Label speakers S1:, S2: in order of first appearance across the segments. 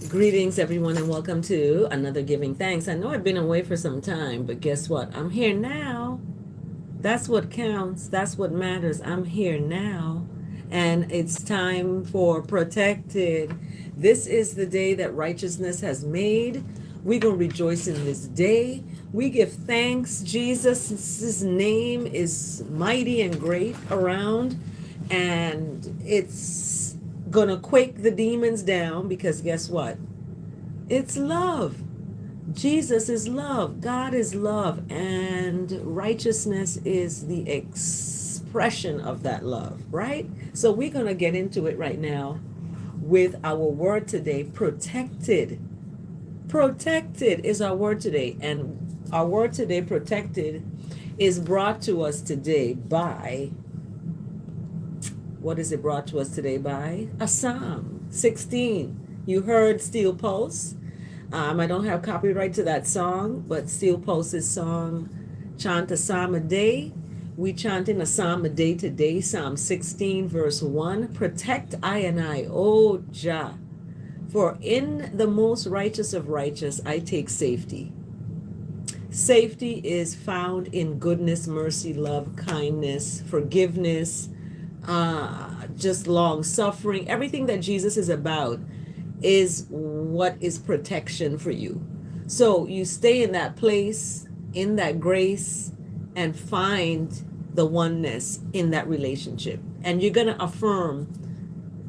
S1: Greetings, everyone, and welcome to another Giving Thanks. I know I've been away for some time, but guess what? I'm here now. That's what counts. That's what matters. I'm here now. And it's time for Protected. This is the day that righteousness has made. We're going to rejoice in this day. We give thanks. Jesus' name is mighty and great around. And it's going to quake the demons down because guess what? It's love. Jesus is love. God is love. And righteousness is the expression of that love, right? So we're going to get into it right now with our word today, protected. Protected is our word today. And our word today, protected, is brought to us today by, what is it brought to us today by? A Psalm 16. You heard Steel Pulse. I don't have copyright to that song, but Steel Pulse's song, Chant a Psalm a Day. We chanting a Psalm a day today, Psalm 16, verse 1. Protect I and I, O Jah, for in the most righteous of righteous I take safety. Safety is found in goodness, mercy, love, kindness, forgiveness, just long suffering. Everything that Jesus is about is what is protection for you. So you stay in that place, in that grace, and find the oneness in that relationship. And you're going to affirm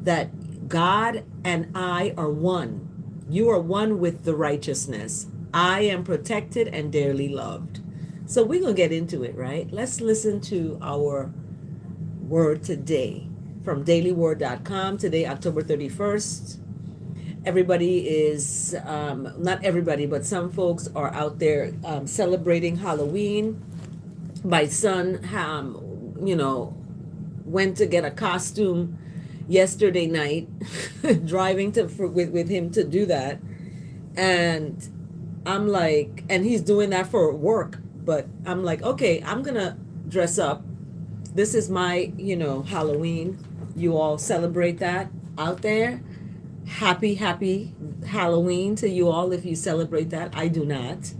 S1: that God and I are one. You are one with the righteousness. I am protected and dearly loved. So we're going to get into it, right? Let's listen to our word today from dailyword.com. Today, October 31st. Everybody is, not everybody, but some folks are out there celebrating Halloween. My son, went to get a costume yesterday night, driving with him to do that. And I'm like, and he's doing that for work, but I'm like, okay, I'm going to dress up. This is my, Halloween. You all celebrate that out there. Happy Halloween to you all if you celebrate that. I do not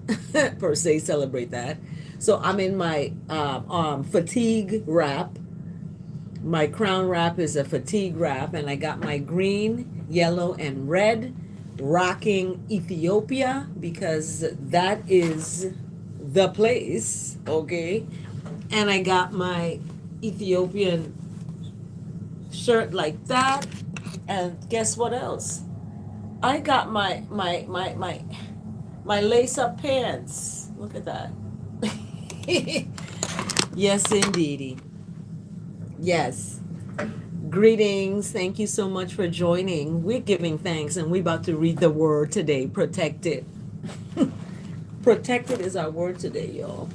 S1: per se celebrate that. So I'm in my fatigue wrap. My crown wrap is a fatigue wrap, and I got my green, yellow, and red, rocking Ethiopia because that is the place, okay? And I got my Ethiopian shirt like that. And guess what else? I got my lace up pants. Look at that. Yes, indeedy. Yes. Greetings. Thank you so much for joining. We're giving thanks and we're about to read the word today. Protected. Protected is our word today, y'all.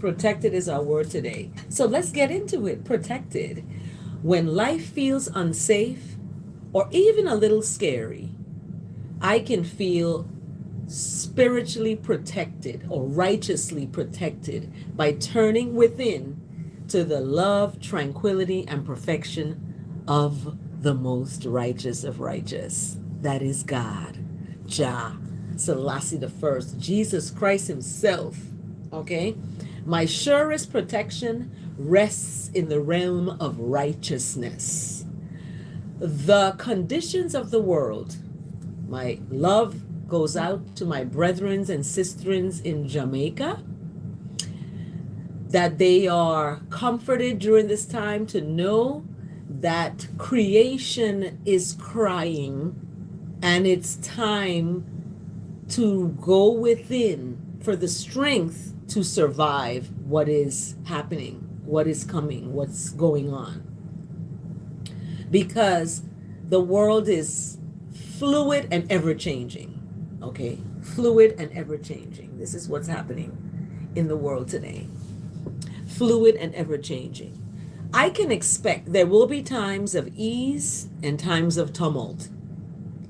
S1: Protected is our word today. So let's get into it. Protected. When life feels unsafe or even a little scary, I can feel spiritually protected or righteously protected by turning within to the love, tranquility, and perfection of the most righteous of righteous. That is God, Jah, Selassie the First, Jesus Christ himself. Okay? My surest protection rests in the realm of righteousness. The conditions of the world, my love goes out to my brethren and sisters in Jamaica, that they are comforted during this time to know that creation is crying and it's time to go within for the strength to survive what is happening, what is coming, what's going on. Because the world is fluid and ever-changing, okay? Fluid and ever-changing. This is what's happening in the world today. Fluid and ever-changing. I can expect there will be times of ease and times of tumult,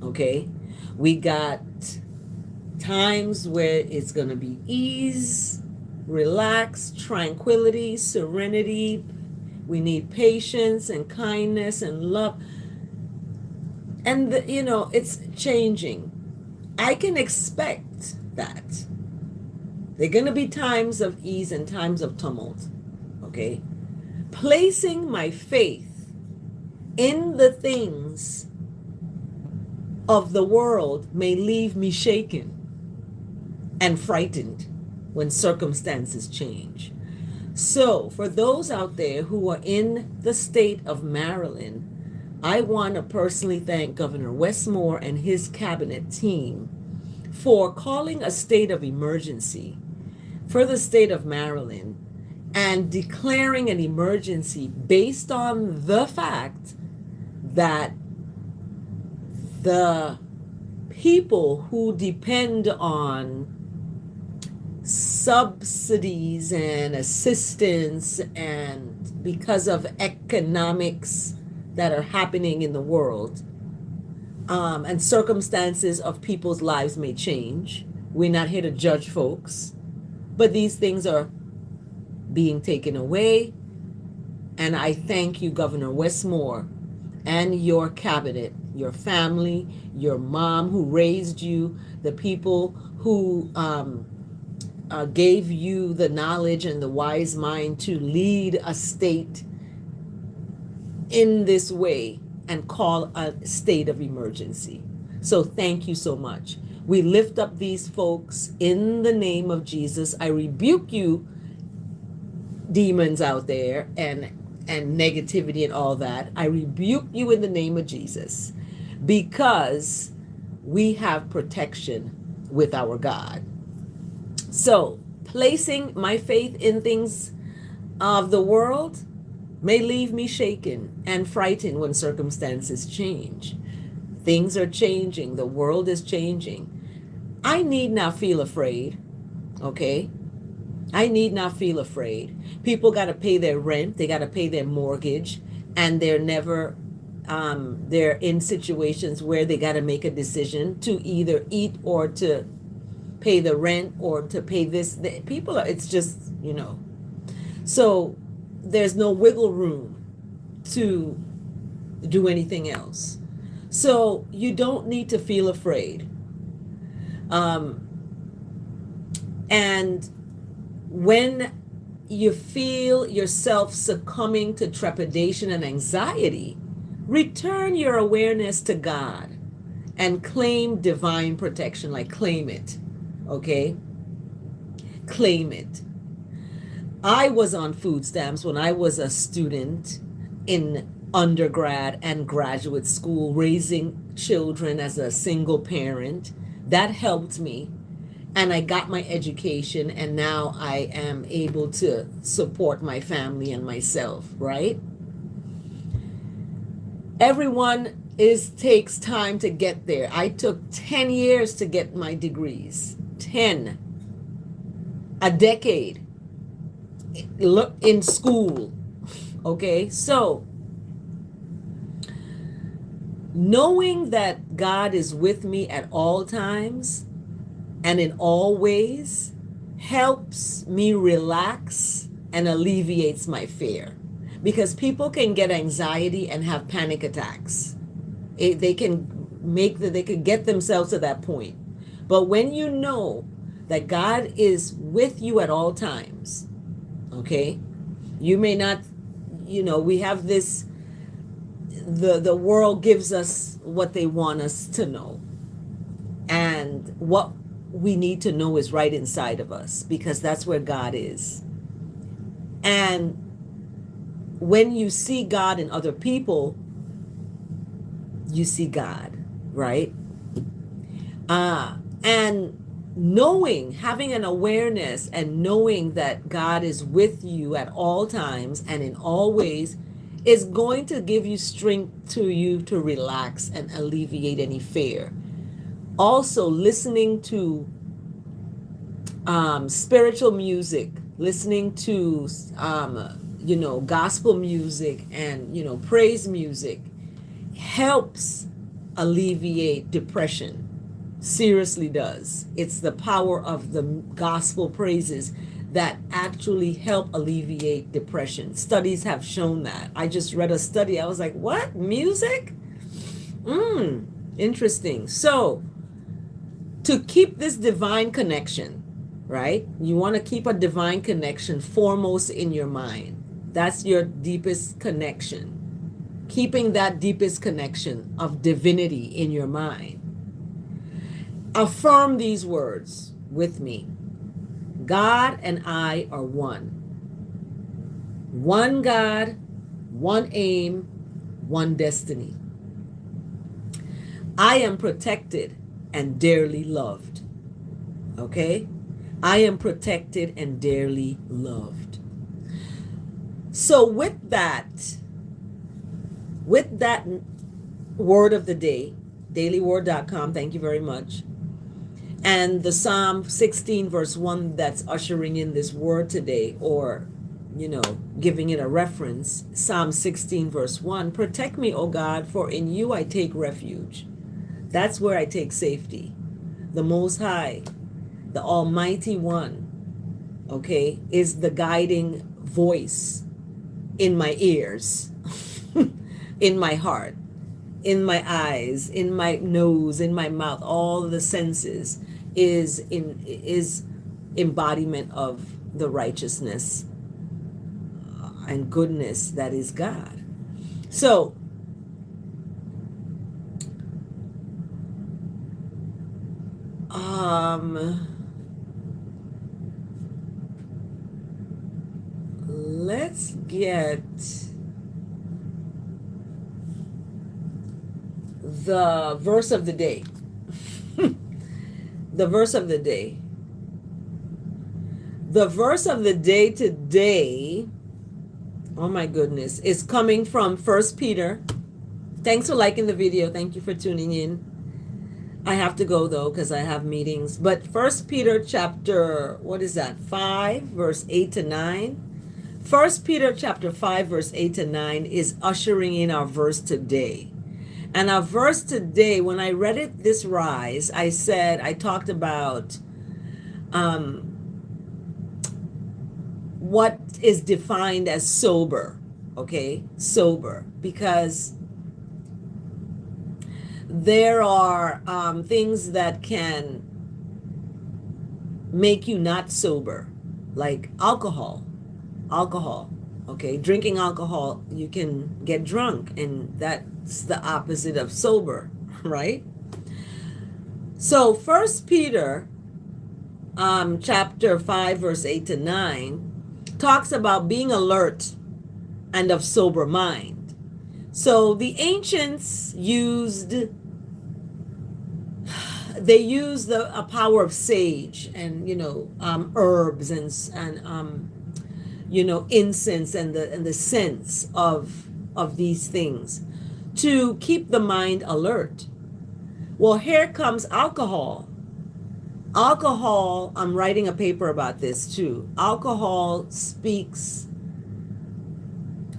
S1: okay? We got times where it's going to be ease, relax, tranquility, serenity. We need patience and kindness and love. And it's changing. I can expect that. There are going to be times of ease and times of tumult. Okay? Placing my faith in the things of the world may leave me shaken and frightened when circumstances change. So, for those out there who are in the state of Maryland, I want to personally thank Governor Westmore and his cabinet team for calling a state of emergency for the state of Maryland and declaring an emergency based on the fact that the people who depend on subsidies and assistance, and because of economics that are happening in the world, and circumstances of people's lives may change. We're not here to judge folks, but these things are being taken away. And I thank you, Governor Westmore, and your cabinet, your family, your mom who raised you, the people who gave you the knowledge and the wise mind to lead a state in this way and call a state of emergency. So thank you so much. We lift up these folks in the name of Jesus. I rebuke you, demons out there, and negativity and all that. I rebuke you in the name of Jesus, because we have protection with our God. So, placing my faith in things of the world may leave me shaken and frightened when circumstances change. Things are changing. The world is changing. I need not feel afraid, okay? I need not feel afraid. People got to pay their rent. They got to pay their mortgage. And they're in situations where they got to make a decision to either eat or to pay the rent or to pay this. People are, it's just, so there's no wiggle room to do anything else. So you don't need to feel afraid. And when you feel yourself succumbing to trepidation and anxiety, return your awareness to God and claim divine protection. Like, claim it. Okay? Claim it. I was on food stamps when I was a student in undergrad and graduate school, raising children as a single parent. That helped me. And I got my education, and now I am able to support my family and myself, right? Everyone takes time to get there. I took 10 years to get my degrees. 10. A decade in school. Okay? So, knowing that God is with me at all times and in all ways helps me relax and alleviates my fear. Because people can get anxiety and have panic attacks. They can get themselves to that point. But when you know that God is with you at all times, okay, you may not, we have this, the world gives us what they want us to know. And what we need to know is right inside of us, because that's where God is. And when you see God in other people, you see God, right? And having an awareness and knowing that God is with you at all times and in all ways is going to give you strength to relax and alleviate any fear. Also, listening to spiritual music, listening to gospel music and praise music helps alleviate depression. Seriously does. It's the power of the gospel praises that actually help alleviate depression. Studies have shown that. I just read a study. I was like, what? Music? Interesting. So, to keep this divine connection, right? You want to keep a divine connection foremost in your mind. That's your deepest connection. Keeping that deepest connection of divinity in your mind. Affirm these words with me. God and I are one. One God, one aim, one destiny. I am protected and dearly loved. Okay? I am protected and dearly loved. So with that word of the day, dailyword.com, thank you very much. And the Psalm 16 verse 1 that's ushering in this word today, or giving it a reference, Psalm 16 verse 1, protect me, O God, for in you I take refuge. That's where I take safety. The Most High, the Almighty One, okay, is the guiding voice in my ears, in my heart, in my eyes, in my nose, in my mouth. All the senses is embodiment of the righteousness and goodness that is God. So let's get the verse of the day. The verse of the day. The verse of the day today, oh my goodness, is coming from 1 Peter. Thanks for liking the video. Thank you for tuning in. I have to go though because I have meetings. But 1 Peter chapter, 5, verse 8 to 9. 1 Peter chapter 5, verse 8 to 9 is ushering in our verse today. And our verse today, when I read it this rise, I talked about what is defined as sober, okay? Sober, because there are things that can make you not sober, like alcohol, okay? Drinking alcohol, you can get drunk, and that's the opposite of sober, right? So 1 Peter chapter 5, verse 8 to 9 talks about being alert and of sober mind. So the ancients used a power of sage and herbs and incense and the scents of these things to keep the mind alert. Well, here comes alcohol. I'm writing a paper about this too. Alcohol speaks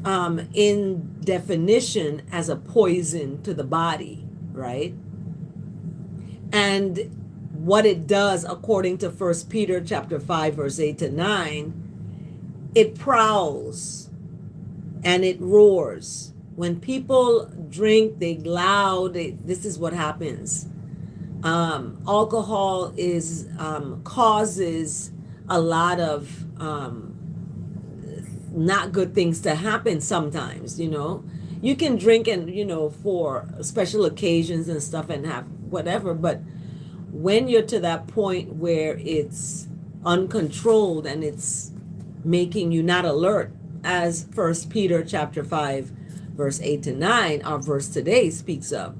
S1: in definition as a poison to the body, right? And what it does, according to 1 Peter chapter 5, verse 8 to 9, it prowls and it roars. When people drink, they loud. This is what happens. Alcohol causes a lot of not good things to happen sometimes. You can drink and for special occasions and stuff and have whatever, but when you're to that point where it's uncontrolled and it's making you not alert, as 1 Peter chapter 5 verse 8 to 9, our verse today speaks of,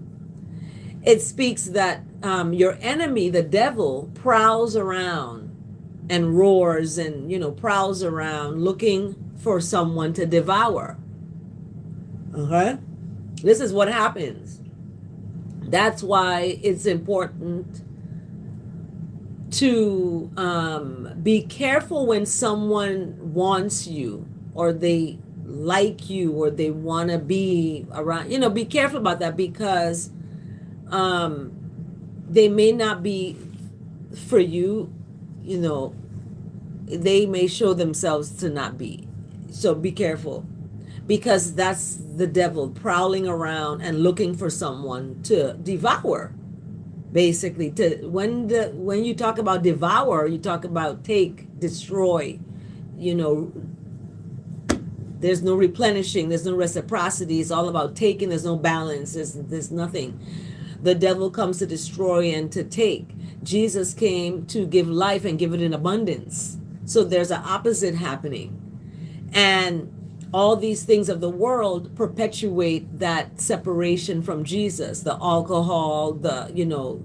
S1: it speaks that your enemy, the devil, prowls around and roars and prowls around looking for someone to devour. Okay, this is what happens. That's why it's important to be careful when someone wants you or they like you or they want to be around. Be careful about that, because they may not be for you. They may show themselves to not be. So be careful. because that's the devil prowling around and looking for someone to devour. Basically, when you talk about devour, you talk about take, destroy. You know, there's no replenishing, there's no reciprocity. It's all about taking. There's no balance. There's nothing. The devil comes to destroy and to take. Jesus came to give life and give it in abundance. So there's an opposite happening. And all these things of the world perpetuate that separation from Jesus, the alcohol, the,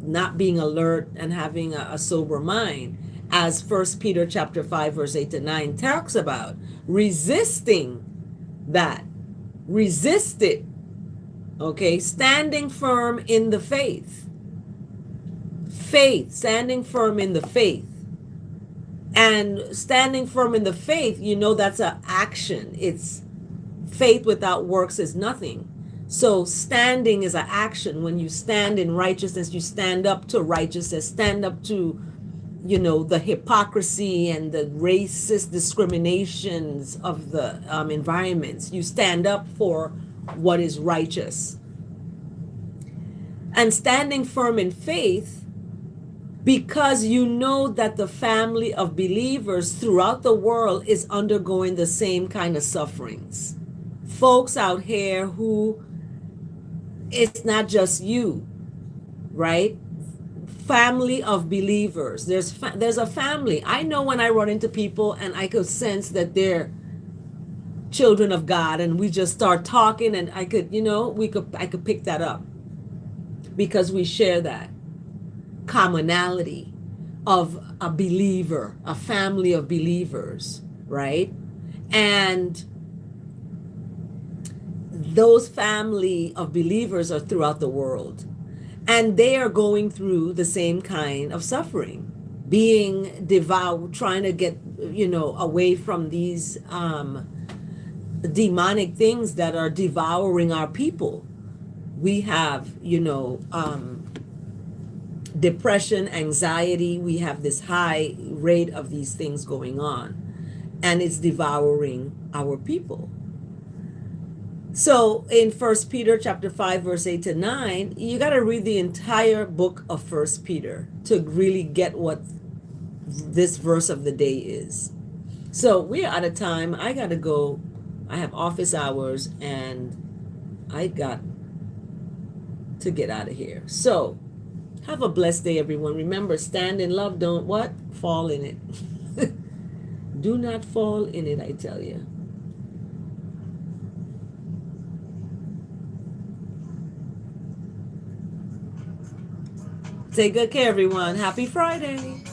S1: not being alert and having a sober mind, as First Peter chapter 5, verse 8 to 9 talks about, resisting that. Resist it. Okay, standing firm in the faith. Faith, standing firm in the faith. And standing firm in the faith, that's an action. It's faith without works is nothing. So standing is an action. When you stand in righteousness, you stand up to righteousness, stand up to, the hypocrisy and the racist discriminations of the environments. You stand up for what is righteous. And standing firm in faith, because you know that the family of believers throughout the world is undergoing the same kind of sufferings. Folks out here who, it's not just you, right? Family of believers. There's a family. I know when I run into people and I could sense that they're children of God, and we just start talking, and I could, I could pick that up because we share that commonality of a believer, a family of believers, right? And those family of believers are throughout the world, and they are going through the same kind of suffering, being devoured, trying to get, away from these demonic things that are devouring our people. We have, depression, anxiety. We have this high rate of these things going on, and it's devouring our people. So in First Peter chapter 5, verse 8 to 9, you got to read the entire book of First Peter to really get what this verse of the day is. So we're out of time. I got to go. I have office hours, and I got to get out of here. So have a blessed day, everyone. Remember, stand in love. Don't what? Fall in it. Do not fall in it, I tell you. Take good care, everyone. Happy Friday.